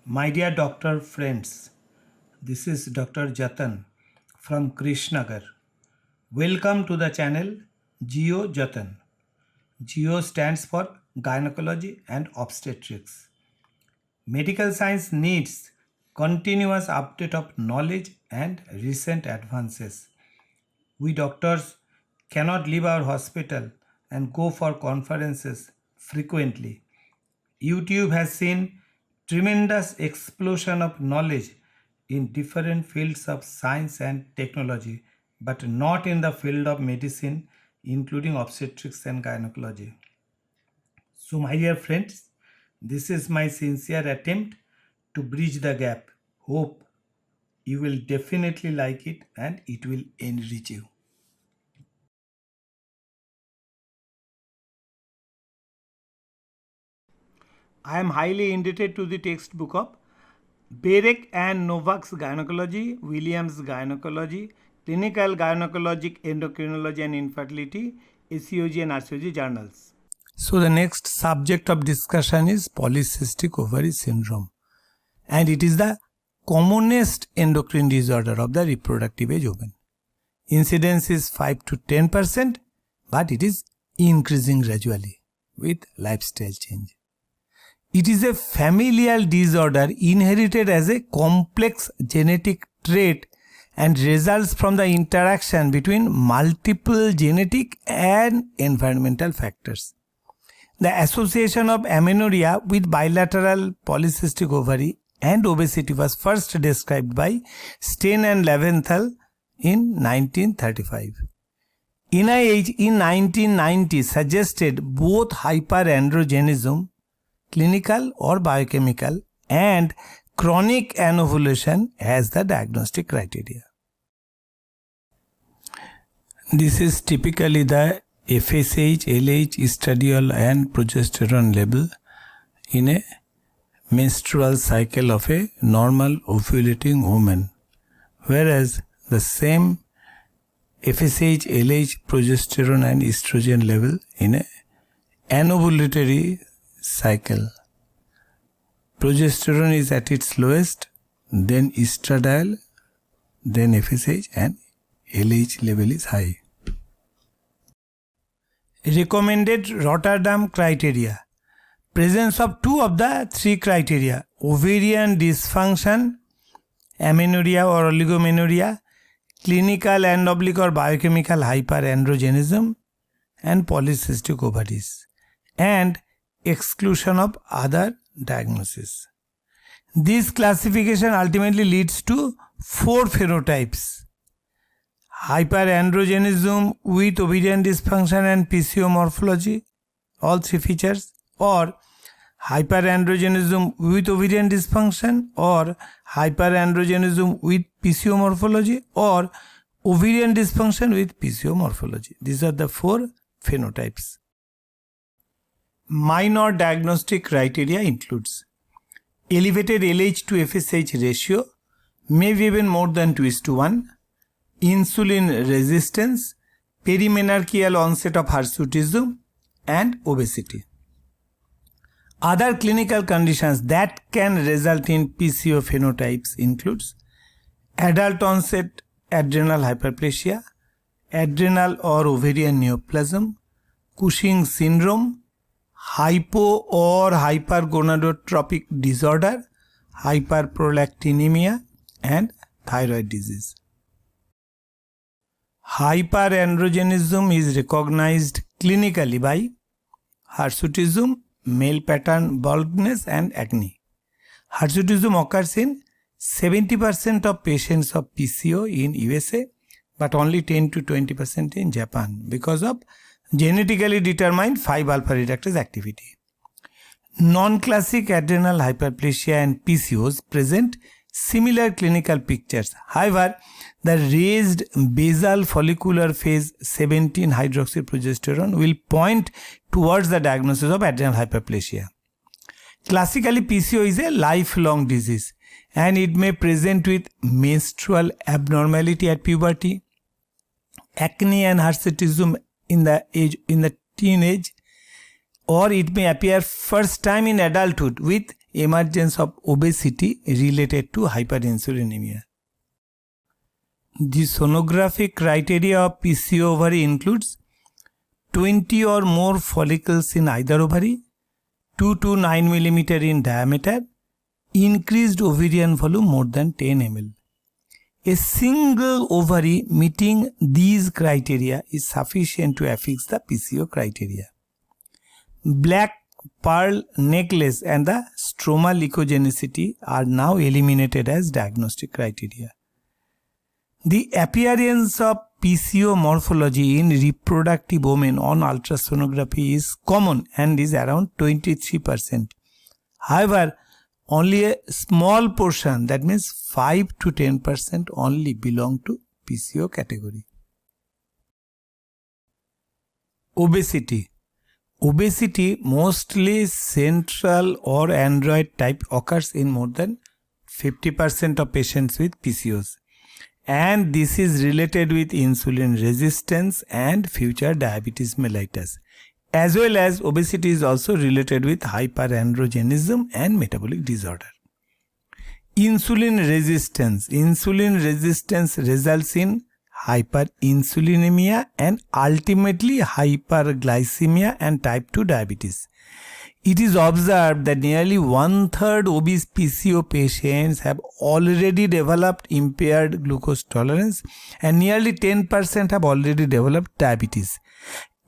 My dear doctor friends, this is Dr. Jatan from Krishnagar. Welcome to the channel Geo Jatan. Geo stands for Gynecology and Obstetrics. Medical science needs continuous update of knowledge and recent advances. We doctors cannot leave our hospital and go for conferences frequently. YouTube has seen tremendous explosion of knowledge in different fields of science and technology, but not in the field of medicine, including obstetrics and gynecology. So, my dear friends, this is my sincere attempt to bridge the gap. Hope you will definitely like it and it will enrich you. I am highly indebted to the textbook of Berek and Novak's Gynecology, Williams Gynecology, Clinical Gynecologic Endocrinology and Infertility, ACOG and RCOG journals. So the next subject of discussion is polycystic ovary syndrome, and it is the commonest endocrine disorder of the reproductive age women. Incidence is 5 to 10%, but it is increasing gradually with lifestyle change. It is a familial disorder inherited as a complex genetic trait and results from the interaction between multiple genetic and environmental factors. The association of amenorrhea with bilateral polycystic ovary and obesity was first described by Stein and Leventhal in 1935. NIH in 1990 suggested both hyperandrogenism, clinical or biochemical, and chronic anovulation as the diagnostic criteria. This is typically the FSH, LH, estradiol and progesterone level in a menstrual cycle of a normal ovulating woman, whereas the same FSH, LH, progesterone and estrogen level in a anovulatory cycle. Progesterone is at its lowest, then estradiol, then FSH, and LH level is high. Recommended Rotterdam criteria. Presence of two of the three criteria: ovarian dysfunction, amenorrhea or oligomenorrhea, clinical and or biochemical hyperandrogenism, and polycystic ovaries, and exclusion of other diagnoses. This classification ultimately leads to 4 phenotypes: hyperandrogenism with ovarian dysfunction and PCO morphology, all 3 features, or hyperandrogenism with ovarian dysfunction, or hyperandrogenism with PCO morphology, or ovarian dysfunction with PCO morphology. These are the 4 phenotypes. Minor diagnostic criteria includes elevated LH to FSH ratio, maybe even more than 2:1, insulin resistance, perimenarcheal onset of hirsutism, and obesity. Other clinical conditions that can result in PCO phenotypes includes adult onset adrenal hyperplasia, adrenal or ovarian neoplasm, Cushing syndrome, hypo or hypergonadotropic disorder, hyperprolactinemia, and thyroid disease. Hyperandrogenism is recognized clinically by hirsutism, male pattern baldness, and acne. Hirsutism occurs in 70% of patients of PCO in USA, but only 10 to 20% in Japan because of genetically determined 5-alpha reductase activity. Non-classic adrenal hyperplasia and PCOS present similar clinical pictures. However, the raised basal follicular phase 17 hydroxyprogesterone will point towards the diagnosis of adrenal hyperplasia. Classically, PCO is a lifelong disease and it may present with menstrual abnormality at puberty, acne and hirsutism in the teenage, or it may appear first time in adulthood with emergence of obesity related to hyperinsulinemia. The sonographic criteria of PCO ovary includes 20 or more follicles in either ovary, 2 to 9 mm in diameter, increased ovarian volume more than 10 ml. A single ovary meeting these criteria is sufficient to affix the PCO criteria. Black pearl necklace and the stroma leukogenicity are now eliminated as diagnostic criteria. The appearance of PCO morphology in reproductive women on ultrasonography is common and is around 23%. However, only a small portion, that means 5 to 10% only, belong to PCO category. Obesity. Obesity, mostly central or android type, occurs in more than 50% of patients with PCOS. And this is related with insulin resistance and future diabetes mellitus. As well as obesity is also related with hyperandrogenism and metabolic disorder. Insulin resistance. Insulin resistance results in hyperinsulinemia and ultimately hyperglycemia and type 2 diabetes. It is observed that nearly 1/3 obese PCO patients have already developed impaired glucose tolerance and nearly 10% have already developed diabetes.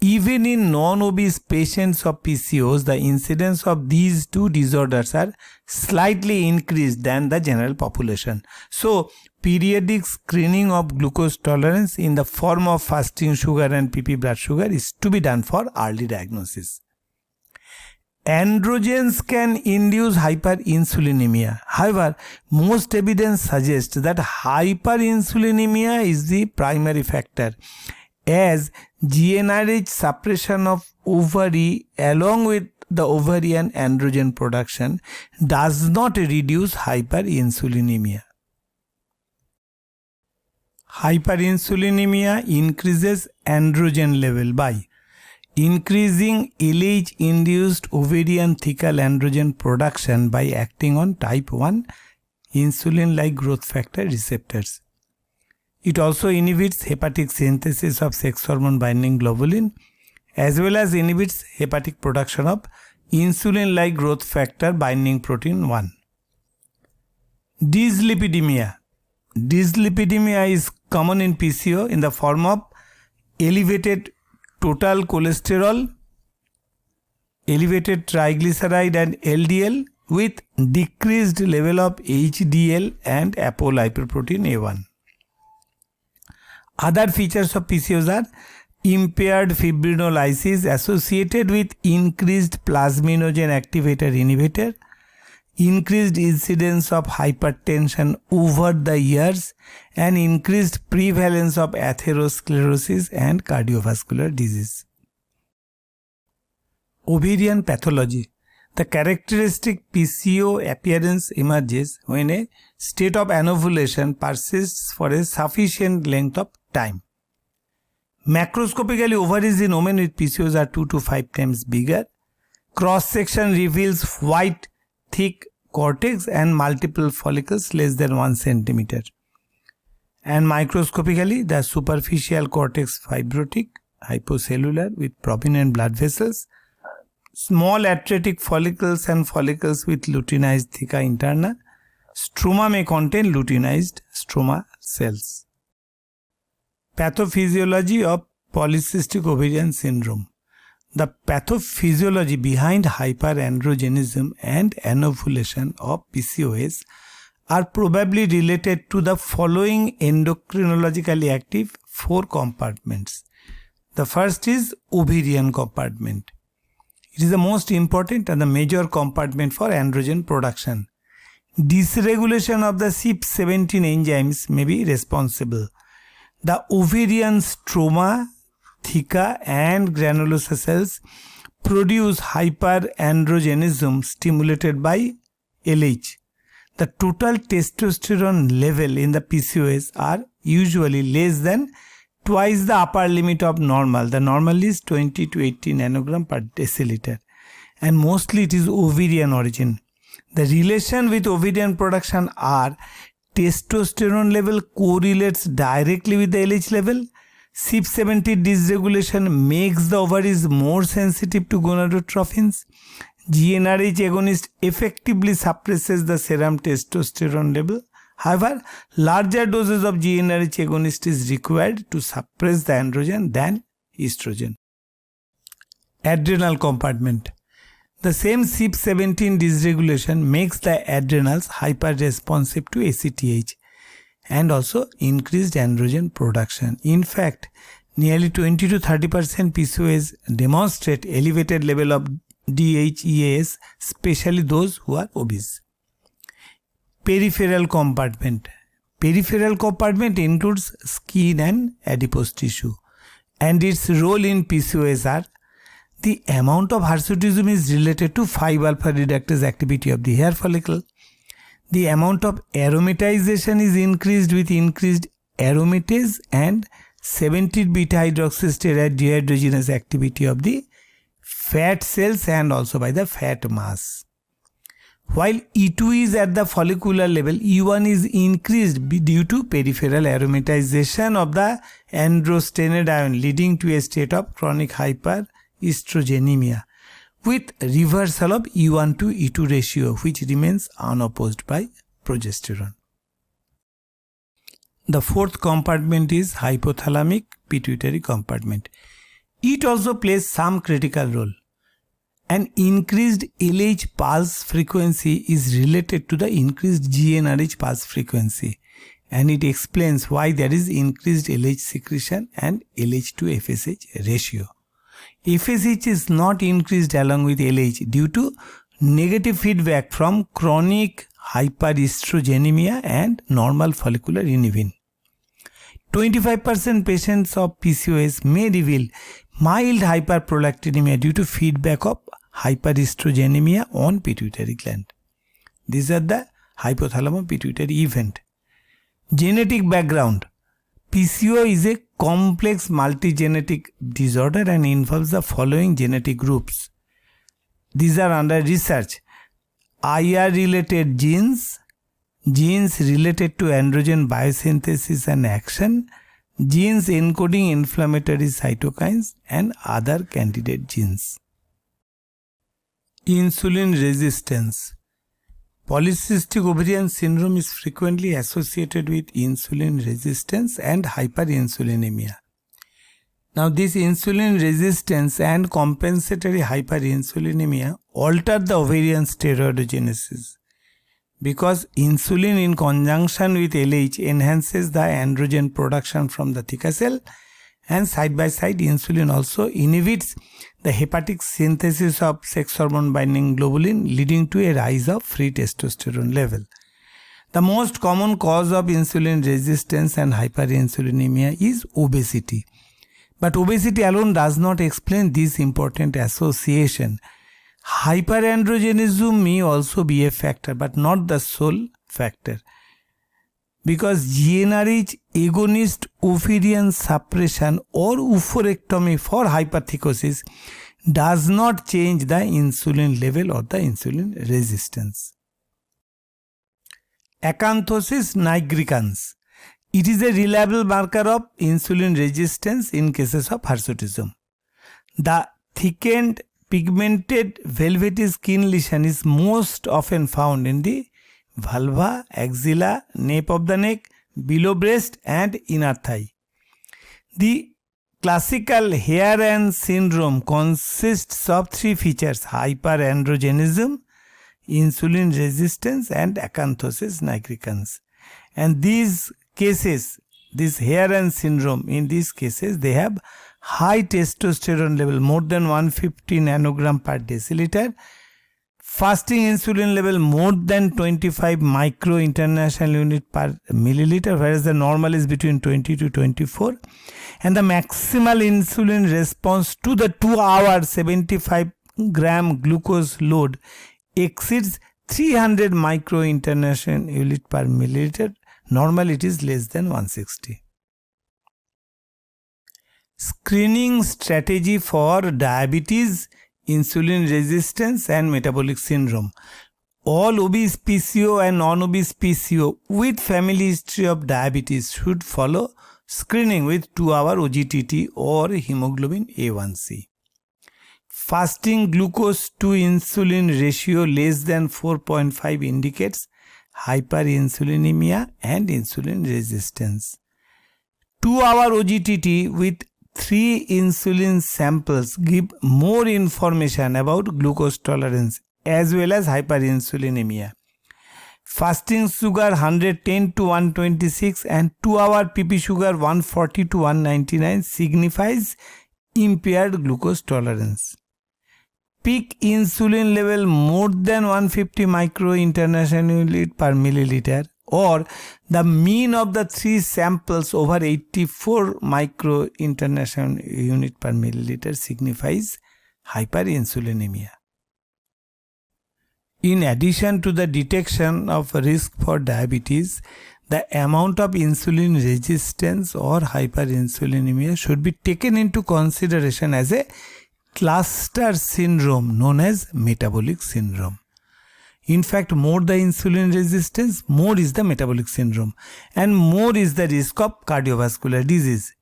Even in non-obese patients of PCOS, the incidence of these two disorders are slightly increased than the general population. So, periodic screening of glucose tolerance in the form of fasting sugar and PP blood sugar is to be done for early diagnosis. Androgens can induce hyperinsulinemia. However, most evidence suggests that hyperinsulinemia is the primary factor, as GnRH suppression of ovary along with the ovarian androgen production does not reduce hyperinsulinemia. Hyperinsulinemia increases androgen level by increasing LH-induced ovarian thecal androgen production by acting on type 1 insulin-like growth factor receptors. It also inhibits hepatic synthesis of sex hormone binding globulin as well as inhibits hepatic production of insulin-like growth factor binding protein 1. Dyslipidemia. Dyslipidemia is common in PCO in the form of elevated total cholesterol, elevated triglyceride and LDL with decreased level of HDL and apolipoprotein A1. Other features of PCOS are impaired fibrinolysis associated with increased plasminogen activator inhibitor, increased incidence of hypertension over the years, and increased prevalence of atherosclerosis and cardiovascular disease. Ovarian pathology. The characteristic PCO appearance emerges when a state of anovulation persists for a sufficient length of time. Macroscopically, ovaries in women with PCOS are 2 to 5 times bigger. Cross-section reveals white, thick cortex and multiple follicles less than 1 centimeter. And microscopically, the superficial cortex fibrotic, hypocellular with prominent blood vessels, small atretic follicles and follicles with luteinized theca interna. Stroma may contain luteinized stroma cells. Pathophysiology of polycystic ovarian syndrome. The pathophysiology behind hyperandrogenism and anovulation of PCOS are probably related to the following endocrinologically active 4 compartments. The first is ovarian compartment. It is the most important and the major compartment for androgen production. Dysregulation of the CYP17 enzymes may be responsible. The ovarian stroma, theca and granulosa cells produce hyperandrogenism stimulated by LH. The total testosterone level in the PCOS are usually less than twice the upper limit of normal. The normal is 20 to 80 nanogram per deciliter, and mostly it is ovarian origin. The relation with ovarian production are testosterone level correlates directly with the LH level. CYP17 dysregulation makes the ovaries more sensitive to gonadotrophins. GnRH agonist effectively suppresses the serum testosterone level. However, larger doses of GnRH agonist is required to suppress the androgen than estrogen. Adrenal compartment. The same CYP17 dysregulation makes the adrenals hyper-responsive to ACTH and also increased androgen production. In fact, nearly 20 to 30% PCOS demonstrate elevated level of DHEAS, especially those who are obese. Peripheral compartment. Peripheral compartment includes skin and adipose tissue, and its role in PCOS are: the amount of hirsutism is related to 5-alpha reductase activity of the hair follicle. The amount of aromatization is increased with increased aromatase and 17-beta hydroxysteroid dehydrogenase activity of the fat cells and also by the fat mass. While E2 is at the follicular level, E1 is increased due to peripheral aromatization of the androstenedione, leading to a state of chronic hyperestrogenemia with reversal of E1 to E2 ratio, which remains unopposed by progesterone. The fourth compartment is hypothalamic pituitary compartment. It also plays some critical role. An increased LH pulse frequency is related to the increased GnRH pulse frequency, and it explains why there is increased LH secretion and LH to FSH ratio. FSH is not increased along with LH due to negative feedback from chronic hyperestrogenemia and normal follicular inhibin. 25% patients of PCOS may reveal mild hyperprolactinemia due to feedback of hyperestrogenemia on pituitary gland. These are the hypothalamo-pituitary event. Genetic background. PCO is a complex multigenetic disorder and involves the following genetic groups. These are under research: IR-related genes, genes related to androgen biosynthesis and action, genes encoding inflammatory cytokines, and other candidate genes. Insulin resistance. Polycystic ovarian syndrome is frequently associated with insulin resistance and hyperinsulinemia. Now, this insulin resistance and compensatory hyperinsulinemia alter the ovarian steroidogenesis, because insulin in conjunction with LH enhances the androgen production from the theca cell, and side by side insulin also inhibits the hepatic synthesis of sex hormone binding globulin, leading to a rise of free testosterone level. The most common cause of insulin resistance and hyperinsulinemia is obesity. But obesity alone does not explain this important association. Hyperandrogenism may also be a factor, but not the sole factor, because GnRH agonist ovarian suppression or oophorectomy for hypertrichosis does not change the insulin level or the insulin resistance. Acanthosis nigricans. It is a reliable marker of insulin resistance in cases of hirsutism. The thickened pigmented velvety skin lesion is most often found in the vulva, axilla, nape of the neck, below breast and inner thigh. The classical Hairan syndrome consists of three features: hyperandrogenism, insulin resistance and acanthosis nigricans. And these cases, this Hairan syndrome, in these cases they have high testosterone level, more than 150 nanogram per deciliter, fasting insulin level more than 25 micro international unit per milliliter, whereas the normal is between 20 to 24, and the maximal insulin response to the 2-hour 75 gram glucose load exceeds 300 micro international unit per milliliter. Normal it is less than 160. Screening strategy for diabetes, insulin resistance and metabolic syndrome. All obese PCO and non-obese PCO with family history of diabetes should follow screening with 2-hour OGTT or hemoglobin A1C. Fasting glucose to insulin ratio less than 4.5 indicates hyperinsulinemia and insulin resistance. 2-hour OGTT with 3 insulin samples give more information about glucose tolerance as well as hyperinsulinemia. Fasting sugar 110 to 126 and 2-hour PP sugar 140 to 199 signifies impaired glucose tolerance. Peak insulin level more than 150 micro international unit per milliliter or the mean of the 3 samples over 84 micro international unit per milliliter signifies hyperinsulinemia. In addition to the detection of risk for diabetes, the amount of insulin resistance or hyperinsulinemia should be taken into consideration as a cluster syndrome known as metabolic syndrome. In fact, more the insulin resistance, more is the metabolic syndrome and more is the risk of cardiovascular disease.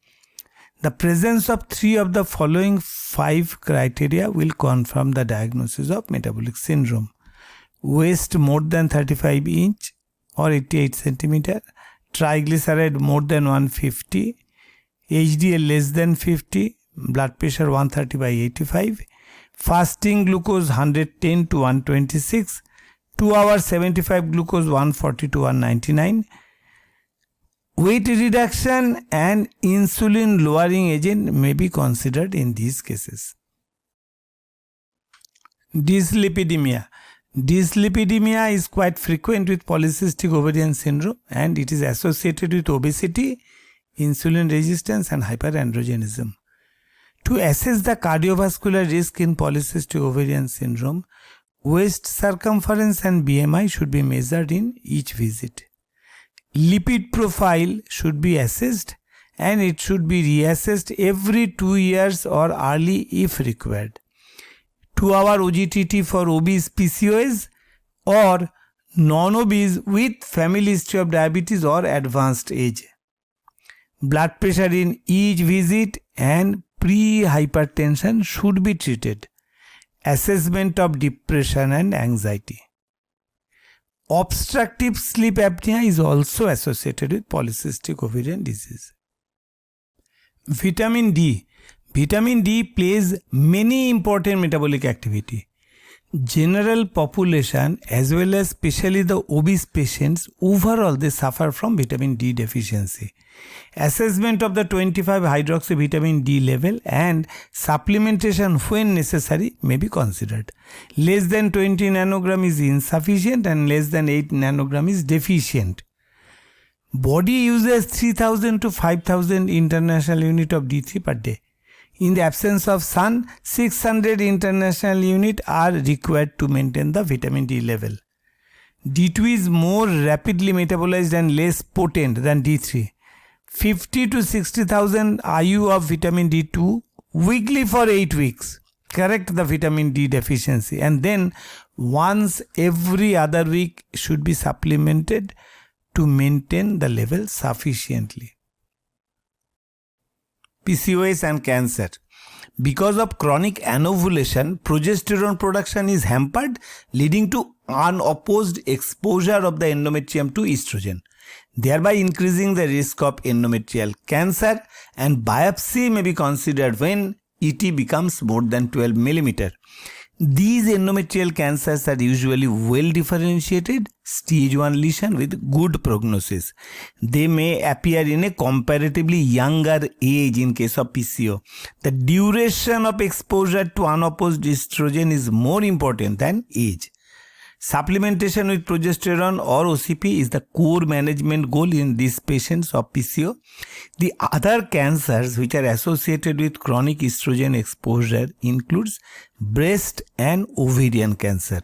The presence of 3 of the following 5 criteria will confirm the diagnosis of metabolic syndrome. Waist more than 35 inch or 88 centimeter, triglyceride more than 150, HDL less than 50, blood pressure 130 by 85, fasting glucose 110 to 126, 2 hours 75 glucose 140 to 199. Weight reduction and insulin lowering agent may be considered in these cases. Dyslipidemia. Dyslipidemia is quite frequent with polycystic ovarian syndrome and it is associated with obesity, insulin resistance and hyperandrogenism. To assess the cardiovascular risk in polycystic ovarian syndrome, waist circumference and BMI should be measured in each visit. Lipid profile should be assessed and it should be reassessed every 2 years or early if required. 2-hour OGTT for obese PCOS or non-obese with family history of diabetes or advanced age. Blood pressure in each visit and pre-hypertension should be treated. Assessment of depression and anxiety. Obstructive sleep apnea is also associated with polycystic ovarian disease. Vitamin D. Vitamin D plays many important metabolic activity. General population as well as especially the obese patients, overall they suffer from vitamin D deficiency. Assessment of the 25 hydroxy vitamin D level and supplementation when necessary may be considered. Less than 20 nanogram is insufficient and less than 8 nanogram is deficient. Body uses 3000 to 5000 international unit of D3 per day. In the absence of sun, 600 international units are required to maintain the vitamin D level. D2 is more rapidly metabolized and less potent than D3. 50 to 60,000 IU of vitamin D2 weekly for 8 weeks. Correct the vitamin D deficiency and then once every other week should be supplemented to maintain the level sufficiently. PCOS and cancer. Because of chronic anovulation, progesterone production is hampered, leading to unopposed exposure of the endometrium to estrogen, thereby increasing the risk of endometrial cancer, and biopsy may be considered when ET becomes more than 12 mm. These endometrial cancers are usually well differentiated, stage 1 lesion with good prognosis. They may appear in a comparatively younger age in case of PCO. The duration of exposure to unopposed estrogen is more important than age. Supplementation with progesterone or OCP is the core management goal in these patients of PCO. The other cancers which are associated with chronic estrogen exposure includes breast and ovarian cancer.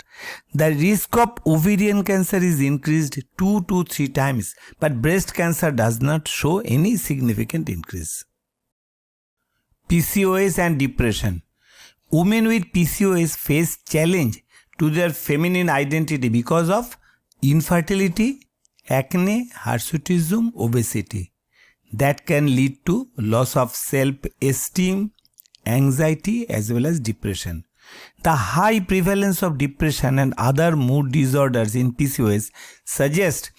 The risk of ovarian cancer is increased 2 to 3 times, but breast cancer does not show any significant increase. PCOS and depression. Women with PCOS face challenge to their feminine identity because of infertility, acne, hirsutism, obesity. That can lead to loss of self-esteem, anxiety as well as depression. The high prevalence of depression and other mood disorders in PCOS suggests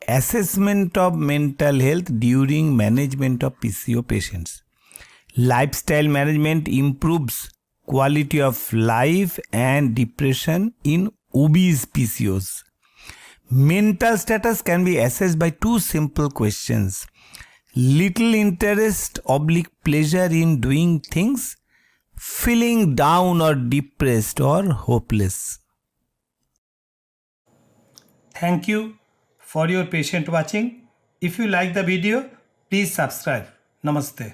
assessment of mental health during management of PCO patients. Lifestyle management improves quality of life and depression in obese PCOS. Mental status can be assessed by two simple questions: little interest / pleasure in doing things, feeling down or depressed or hopeless. Thank you for your patient watching. If you like the video, please subscribe. Namaste.